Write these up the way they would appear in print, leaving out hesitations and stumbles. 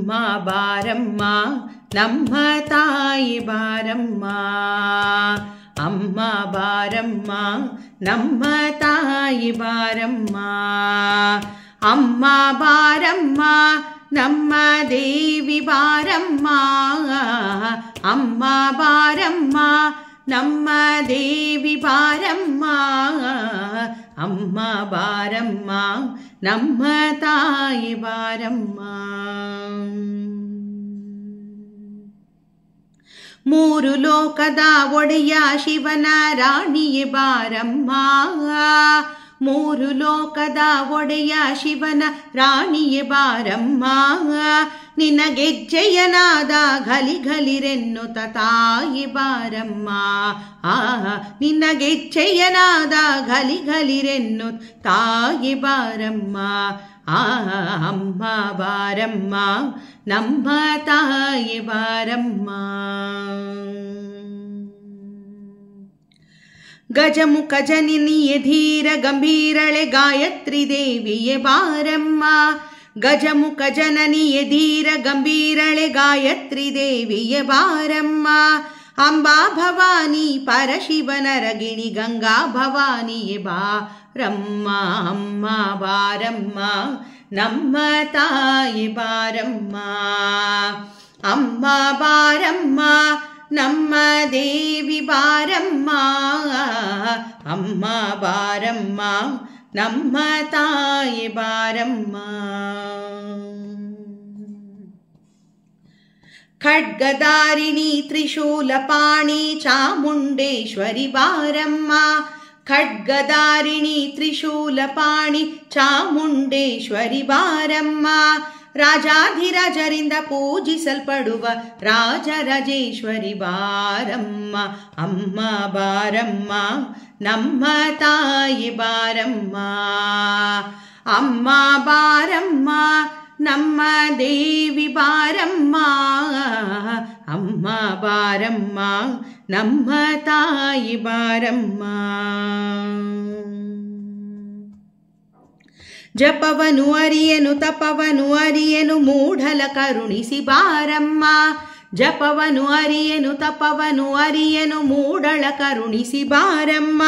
ಅಮ್ಮ ಬಾರಮ್ಮ ನಮ್ಮ ತಾಯಿ ಬಾರಮ್ಮ, ಅಮ್ಮ ಬಾರಮ್ಮ ನಮ್ಮ ತಾಯಿ ಬಾರಮ್ಮ, ಅಮ್ಮ ಬಾರಮ್ಮ ನಮ್ಮ ದೇವಿ ಬಾರಮ್ಮ, ಅಮ್ಮ ಬಾರಮ್ಮ ನಮ್ಮ ದೇವಿ ಬಾರಮ್ಮ, ಅಮ್ಮ ಬಾರಮ್ಮ ನಮ್ಮ ತಾಯಿ ಬಾರಮ್ಮ. ಮೂರು ಲೋಕದ ಒಡೆಯ ಶಿವನ ರಾಣಿಯೇ ಬಾರಮ್ಮ, ಮೂರು ಲೋಕದ ಒಡೆಯ ಶಿವನ ರಾಣಿಯೇ ಬಾರಮ್ಮ, ನಿನ್ನ ಗೆಜ್ಜೆಯನಾದ ಘಲಿ ಘಲಿರೆನ್ನುತ್ತ ತಾಯಿ ಬಾರಮ್ಮ, ನಿನ್ನ ಗೆಜ್ಜೆಯನಾದ ಘಲಿ ಘಲಿರೆನ್ನುತ್ತ ತಾಯಿ ಬಾರಮ್ಮ, ಅಮ್ಮ ಬಾರಮ್ಮ ನಮ್ಮ ತಾಯಿ ಬಾರಮ್ಮ. ಗಜಮುಖ ಜನನಿಯೇ ಧೀರ ಗಂಭೀರಳೆ ಗಾಯತ್ರಿ ದೇವಿಯೇ ಬಾರಮ್ಮ, ಗಜಮುಖ ಜನನಿಯೇ ಧೀರ ಗಂಭೀರಳೆ ಗಾಯತ್ರಿ ದೇವಿಯೇ ಬಾರಮ್ಮ, ಅಂಬಾ ಭವಾನಿ ಪರಶಿವನ ರಗಿಣಿ ಗಂಗಾ ಭವಾನಿಯೇ ಬಾರಮ್ಮ, ಅಮ್ಮ ಬಾರಮ್ಮ ನಮ್ಮ ತಾಯಿ ಬಾರಮ್ಮ, ಅಮ್ಮ ಬಾರಮ್ಮ ನಮ್ಮ ದೇವಿ ಬಾರಮ್ಮ, ಅಮ್ಮ ಬಾರಮ್ಮ ನಮ್ಮ ತಾಯಿ ಬಾರಮ್ಮ. ಖಡ್ಗಧಾರಿಣಿ ತ್ರಿಶೂಲಪಾಣಿ ಚಾಮುಂಡೇಶ್ವರಿ ಬಾರಮ್ಮ, ಖಡ್ಗಧಾರಿಣಿ ತ್ರಿಶೂಲಪಾಣಿ ಚಾಮುಂಡೇಶ್ವರಿ ಬಾರಮ್ಮ, ರಾಜಾಧಿರಾಜರಿಂದ ಪೂಜಿಸಲ್ಪಡುವ ರಾಜರಾಜೇಶ್ವರಿ ಬಾರಮ್ಮ, ಅಮ್ಮ ಬಾರಮ್ಮ ನಮ್ಮ ತಾಯಿ ಬಾರಮ್ಮ, ಅಮ್ಮ ಬಾರಮ್ಮ ನಮ್ಮ ದೇವಿ ಬಾರಮ್ಮ, ಅಮ್ಮ ಬಾರಮ್ಮ ನಮ್ಮ ತಾಯಿ ಬಾರಮ್ಮ. ಜಪವನು ಅರಿಯನು ತಪವನು ಅರಿಯನು ಮೂಢಲ ಕರುಣಿಸಿ ಬಾರಮ್ಮ, ಜಪವನು ಅರಿಯನು ತಪವನು ಅರಿಯನು ಮೂಢಳ ಕರುಣಿಸಿ ಬಾರಮ್ಮ,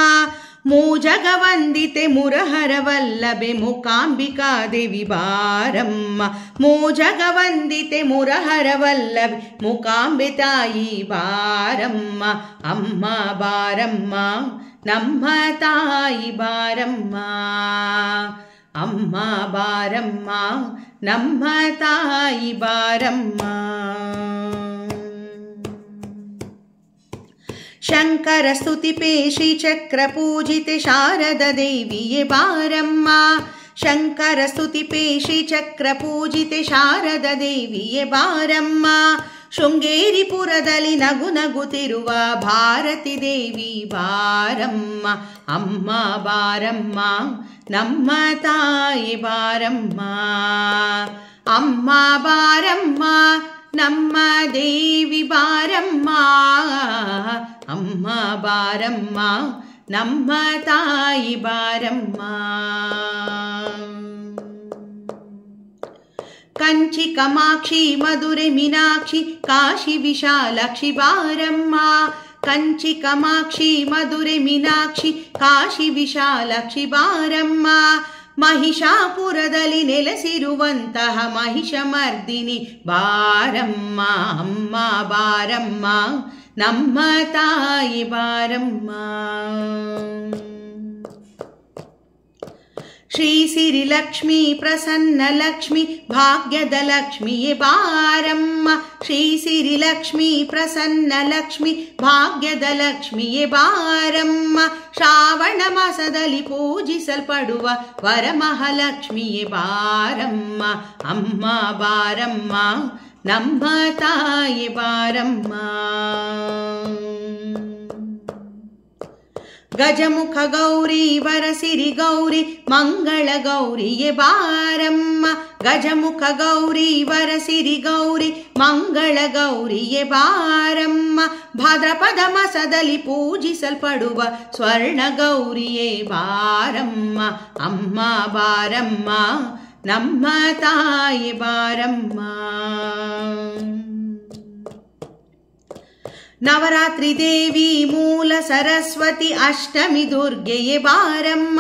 ಮೂಜಗವಂದಿತೆ ಮುರಹರವಲ್ಲಭೆ ಮೂಕಾಂಬಿಕಾ ದೇವಿ ಬಾರಮ್ಮ, ಮೂಜಗವಂದಿತೆ ಮುರಹರವಲ್ಲಭೆ ಮೂಕಾಂಬೆ ತಾಯಿ ಬಾರಮ್ಮ, ಅಮ್ಮ ಬಾರಮ್ಮ ನಮ್ಮ ತಾಯಿ ಬಾರಮ್ಮ, ಅಮ್ಮ ಬಾರಮ್ಮ ನಮ್ಮ ತಾಯಿ ಬಾರಮ್ಮ. ಶಂಕರ ಸ್ತುತಿಪೇ ಶ್ರೀಚಕ್ರ ಪೂಜಿತೆ ಶಾರದ ದೇವಿಯೇ ಬಾರಮ್ಮ, ಶಂಕರ ಸ್ತುತಿಪೇ ಶ್ರೀಚಕ್ರ ಪೂಜಿತೆ ಶಾರದ ದೇವಿಯೇ ಬಾರಮ್ಮ, ಶೃಂಗೇರಿಪುರದಲ್ಲಿ ನಗು ನಗುತ್ತಿರುವ ಭಾರತಿ ದೇವಿ ಬಾರಮ್ಮ, ಅಮ್ಮ ಬಾರಮ್ಮ ನಮ್ಮ ತಾಯಿ ಬಾರಮ್ಮ, ಅಮ್ಮ ಬಾರಮ್ಮ ನಮ್ಮ ದೇವಿ ಬಾರಮ್ಮ, ಅಮ್ಮ ಬಾರಮ್ಮ ನಮ್ಮ ತಾಯಿ ಬಾರಮ್ಮ. ಕಂಚಿ ಕಾಮಾಕ್ಷಿ ಮಧುರೆ ಮೀನಾಕ್ಷಿ ಕಾಶಿ ವಿಶಾಲಾಕ್ಷಿ ಬಾರಮ್ಮ, ಕಂಚಿ ಕಾಮಾಕ್ಷಿ ಮಧುರೆ ಮೀನಾಕ್ಷಿ ಕಾಶಿ ವಿಶಾಲಾಕ್ಷಿ ಬಾರಮ್ಮ, ಮಹಿಷಾಪುರದಲ್ಲಿ ನೆಲೆಸಿರುವಂತಹ ಮಹಿಷಮರ್ದಿನಿ ಬಾರಮ್ಮ, ಅಮ್ಮ ಬಾರಮ್ಮ ನಮ್ಮ ತಾಯಿ ಬಾರಮ್ಮ. ಶ್ರೀ ಸಿರಿ ಲಕ್ಷ್ಮೀ ಪ್ರಸನ್ನ ಲಕ್ಷ್ಮಿ ಭಾಗ್ಯದ ಲಕ್ಷ್ಮಿಯೇ ಬಾರಮ್ಮ, ಶ್ರೀ ಸಿರಿ ಲಕ್ಷ್ಮೀ ಪ್ರಸನ್ನ ಲಕ್ಷ್ಮಿ ಭಾಗ್ಯದ ಲಕ್ಷ್ಮಿಯೇ ಬಾರಮ್ಮ, ಶ್ರಾವಣ ಮಾಸದಲ್ಲಿ ಪೂಜಿಸಲ್ಪಡುವ ವರಮಹಾಲಕ್ಷ್ಮಿಯೇ ಬಾರಮ್ಮ, ಅಮ್ಮ ಬಾರಮ್ಮ ನಮ್ಮ ತಾಯಿ ಬಾರಮ್ಮ. ಗಜಮುಖ ಗೌರಿ ವರಸಿರಿ ಗೌರಿ ಮಂಗಳ ಗೌರಿಯೇ ಬಾರಮ್ಮ, ಗಜಮುಖ ಗೌರಿ ವರಸಿರಿ ಗೌರಿ ಮಂಗಳ ಗೌರಿಯೇ ಬಾರಮ್ಮ, ಭಾದ್ರಪದ ಮಾಸದಲ್ಲಿ ಪೂಜಿಸಲ್ಪಡುವ ಸ್ವರ್ಣ ಗೌರಿಯೇ ಬಾರಮ್ಮ, ಅಮ್ಮ ಬಾರಮ್ಮ ನಮ್ಮ ತಾಯಿ ಬಾರಮ್ಮ. ನವರಾತ್ರಿ ದೇವಿ ಮೂಲ ಸರಸ್ವತಿ ಅಷ್ಟಮಿ ದುರ್ಗೆಯೇ ಬಾರಮ್ಮ.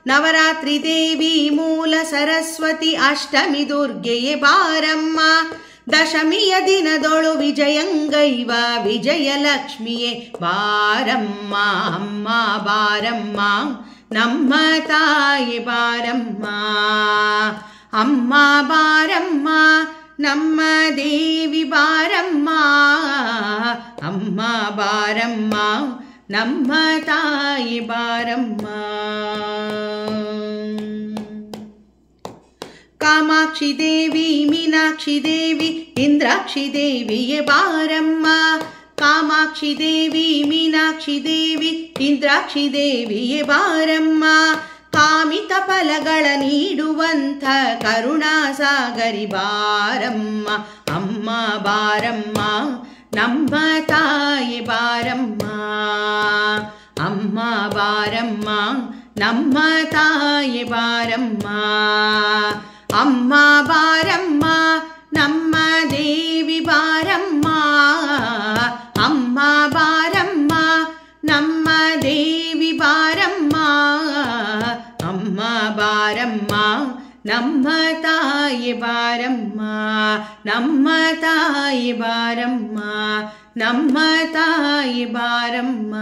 ನವರಾತ್ರಿ ದೇವಿ ಮೂಲ ಸರಸ್ವತಿ ಅಷ್ಟಮಿ ದುರ್ಗೆಯೇ ಬಾರಮ್ಮ. ದಶಮಿಯ ದಿನದೊಳು ವಿಜಯಂಗೈವ ವಿಜಯಲಕ್ಷ್ಮಿಯೇ ಬಾರಮ್ಮ. ಅಮ್ಮ ಬಾರಮ್ಮ ನಮ್ಮ ತಾಯಿ ಬಾರಮ್ಮ. ಅಮ್ಮ ಬಾರಮ್ಮ ನಮ್ಮ ದೇವಿ ಬಾರಮ್ಮ. ಅಮ್ಮ ಬಾರಮ್ಮ ನಮ್ಮ ತಾಯಿ ಬಾರಮ್ಮ. ಕಾಮಾಕ್ಷಿ ದೇವಿ ಮೀನಾಕ್ಷಿ ದೇವಿ ಇಂದ್ರಾಕ್ಷಿ ದೇವಿಯೇ ಬಾರಮ್ಮ. ಕಾಮಾಕ್ಷಿ ದೇವಿ ಮೀನಾಕ್ಷಿ ದೇವಿ ಇಂದ್ರಾಕ್ಷಿ ದೇವಿಯೇ ಬಾರಮ್ಮ. ಕಾಮಿತ ಫಲಗಳ ನೀಡುವಂಥ ಕರುಣಾಸಾಗರಿ ಬಾರಮ್ಮ. ಅಮ್ಮ ಬಾರಮ್ಮ ನಮ್ಮ ತಾಯಿ ಬಾರಮ್ಮ. ಅಮ್ಮ ಬಾರಮ್ಮ ನಮ್ಮ ತಾಯಿ ಬಾರಮ್ಮ. ಅಮ್ಮ ಬಾರಮ್ಮ ನಮ್ಮ ದೇವಿ ಬಾರಮ್ಮ. ಅಮ್ಮ ಬಾರಮ್ಮ ನಮ್ಮ ದೇವಿ ಬಾರಮ್ಮ. ಅಮ್ಮ ಬಾರಮ್ಮ ನಮ್ಮ ತಾಯಿ ಬಾರಮ್ಮ. ನಮ್ಮ ತಾಯಿ ಬಾರಮ್ಮ. ನಮ್ಮ ತಾಯಿ ಬಾರಮ್ಮ.